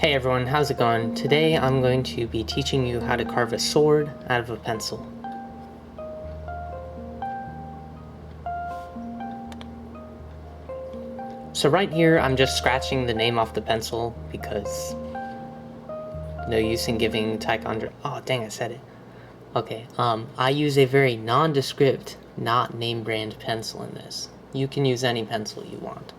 Hey everyone, how's it going? Today I'm going to be teaching you how to carve a sword out of a pencil. So right here I'm just scratching the name off the pencil because no use in giving taekwondo. Oh dang, I said it. Okay, I use a very nondescript, not name brand pencil in this. You can use any pencil you want.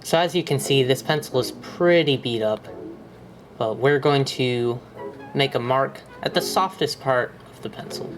So as you can see, this pencil is pretty beat up, but we're going to make a mark at the softest part of the pencil.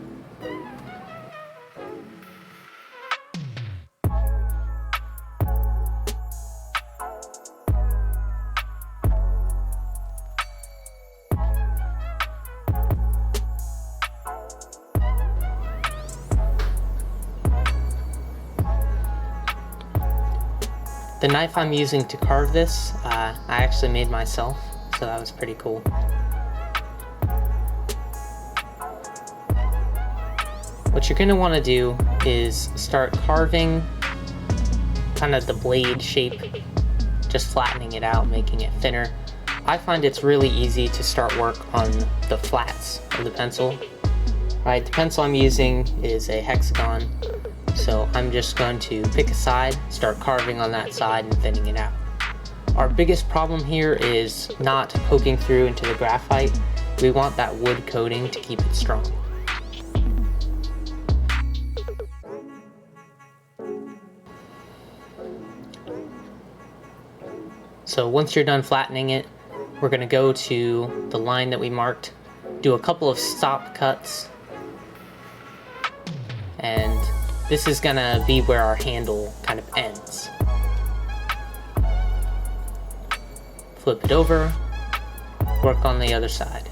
The knife I'm using to carve this, I actually made myself, so that was pretty cool. What you're going to want to do is start carving kind of the blade shape, just flattening it out, making it thinner. I find it's really easy to start work on the flats of the pencil. Right, the pencil I'm using is a hexagon. So I'm just going to pick a side, start carving on that side and thinning it out. Our biggest problem here is not poking through into the graphite. We want that wood coating to keep it strong. So once you're done flattening it, we're going to go to the line that we marked, do a couple of stop cuts, and this is gonna be where our handle kind of ends. Flip it over, work on the other side.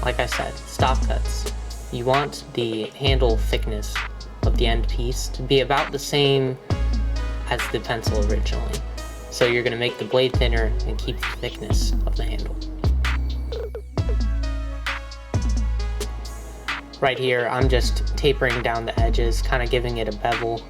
Like I said, stop cuts. You want the handle thickness of the end piece to be about the same as the pencil originally. So you're going to make the blade thinner and keep the thickness of the handle. Right here, I'm just tapering down the edges, kind of giving it a bevel.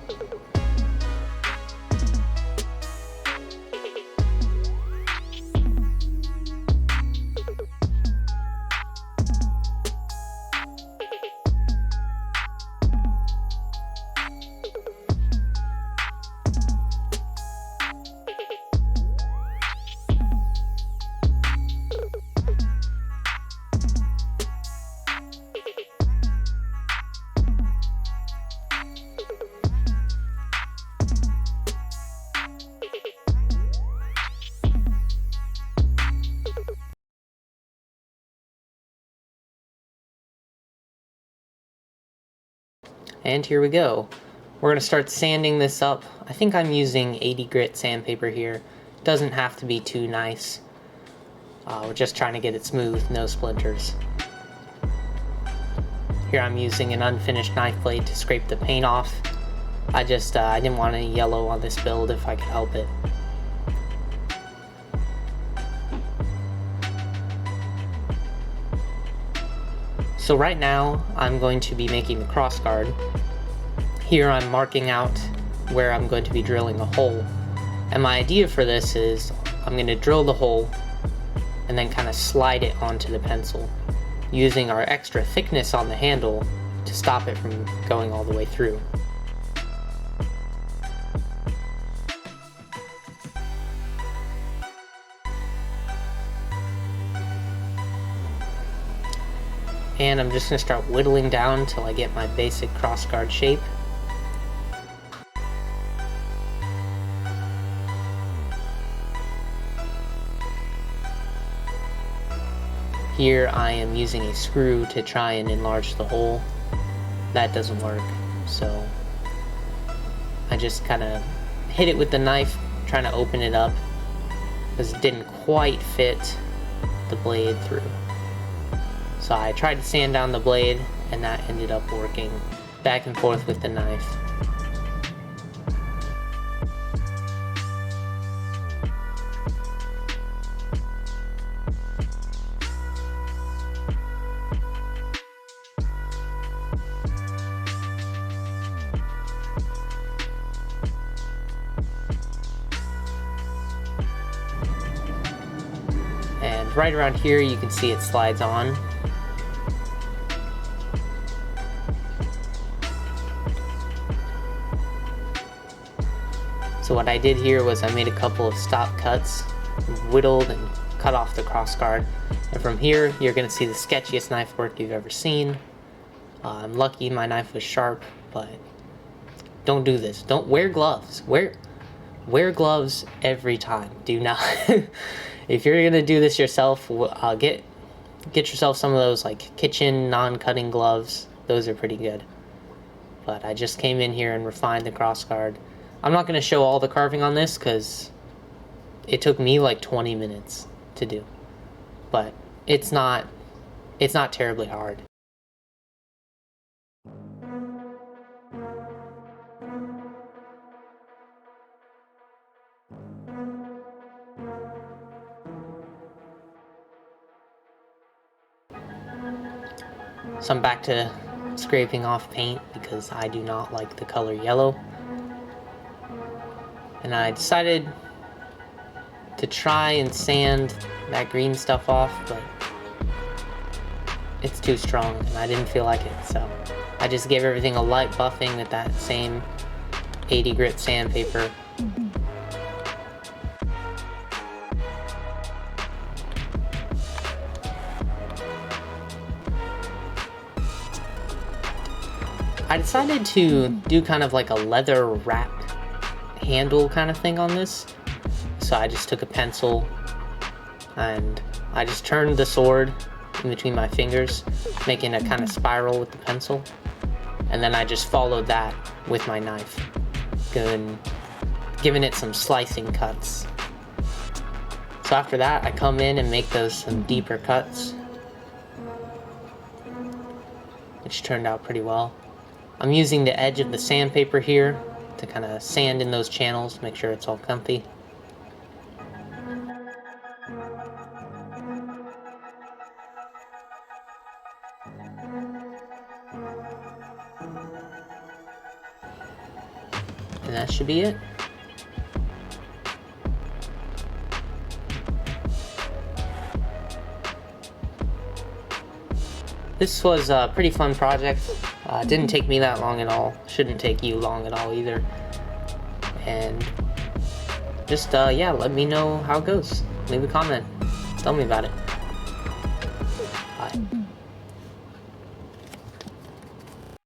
And here we go. We're going to start sanding this up. I think I'm using 80 grit sandpaper here. It doesn't have to be too nice. We're just trying to get it smooth, no splinters. Here I'm using an unfinished knife blade to scrape the paint off. I didn't want any yellow on this build if I could help it. So right now, I'm going to be making the crossguard. Here I'm marking out where I'm going to be drilling a hole. And my idea for this is I'm going to drill the hole and then kind of slide it onto the pencil, using our extra thickness on the handle to stop it from going all the way through. And I'm just going to start whittling down until I get my basic crossguard shape. Here I am using a screw to try and enlarge the hole. That doesn't work, so I just kind of hit it with the knife, trying to open it up, because it didn't quite fit the blade through. So I tried to sand down the blade, and that ended up working. back and forth with the knife. And right around here you can see it slides on. So what I did here was I made a couple of stop cuts, whittled and cut off the crossguard. And from here, you're gonna see the sketchiest knife work you've ever seen. I'm lucky my knife was sharp, but don't do this. Don't wear gloves. Wear gloves every time. Do not. If you're gonna do this yourself, get yourself some of those like kitchen non-cutting gloves. Those are pretty good. But I just came in here and refined the crossguard. I'm not going to show all the carving on this because it took me like 20 minutes to do, but it's not terribly hard. So I'm back to scraping off paint because I do not like the color yellow. And I decided to try and sand that green stuff off, but it's too strong and I didn't feel like it, so I just gave everything a light buffing with that same 80 grit sandpaper. I decided to do kind of like a leather wrap handle kind of thing on this. So I just took a pencil and I just turned the sword in between my fingers, making a kind of spiral with the pencil. And then I just followed that with my knife, giving it some slicing cuts. So after that, I come in and make those some deeper cuts, which turned out pretty well. I'm using the edge of the sandpaper here to kind of sand in those channels, make sure it's all comfy. And that should be it. This was a pretty fun project. Didn't take me that long at all. Shouldn't take you long at all either. And just, yeah, let me know how it goes. Leave a comment. Tell me about it. Bye.